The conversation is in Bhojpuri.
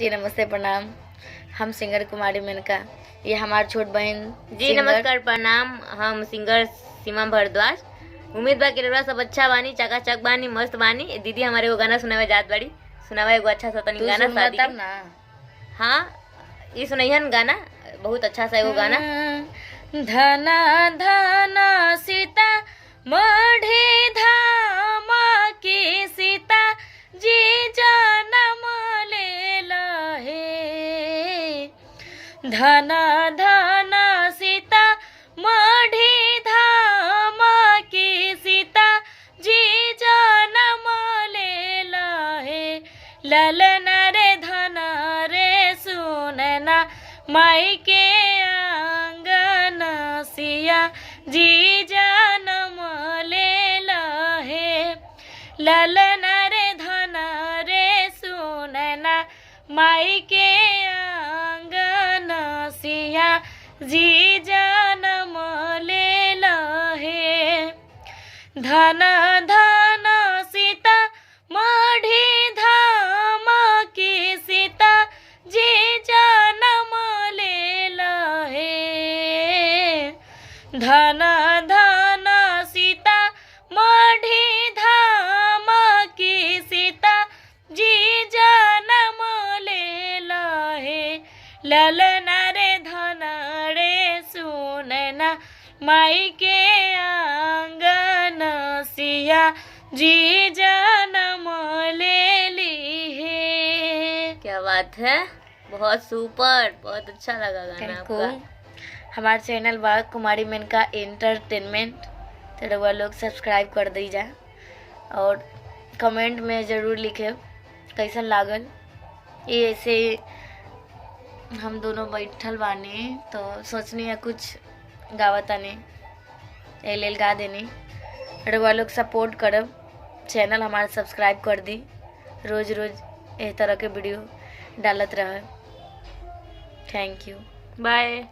जी नमस्ते प्रणाम। हम सिंगर कुमारी मेनका, ये हमारी छोट बहन। जी नमस्कार प्रणाम। हम सिंगर सीमा भारद्वाज। उम्मीद बा कि रउआ सब अच्छा बानी, चकाचक बानी, मस्त बानी। दीदी हमारे को गाना सुनावे जात बाड़ी, सुनावा एगो अच्छा सा तनी गाना शादी तब के। ना हाँ ये सुनैहन गाना, बहुत अच्छा सा एगो गाना। धना धना सीता मढ़ी धाम की सीता जी जनम ले लहे। धना धना सीता मढ़ी धाम की सीता जी जनम ले लहे। ललन रे धन रे सुनना माई के आंगन सिया जी जनम ले लहे। ललन रे धन रे सुनना माई के आंगन सिया जी जनम ले लहे। धन धन सीता मढ़ी धाम की सीता जी जनम ले लहे। धन धन सीता मढ़ी धाम की सीता जी जनम ले लहे। ललन रे धन रे सुनना माई के आंगन सिया जी जनम ले ली है। क्या बात है, बहुत सुपर, बहुत अच्छा लगा गाना आपका। हमारे चैनल बा कुमारी मेनका एंटरटेनमेंट, तो रउआ लोग सब्सक्राइब कर दीजा और कमेंट में ज़रूर लिखे कैसन लागल। ये ऐसे हम दोनों बैठल बानी तो सोचनी है कुछ गावतानी एल गा देनी। रउआ लोग सपोर्ट करब, चैनल हमारा सब्सक्राइब कर दी, रोज़ रोज़ इस तरह के वीडियो डालत रहे। Thank you, by.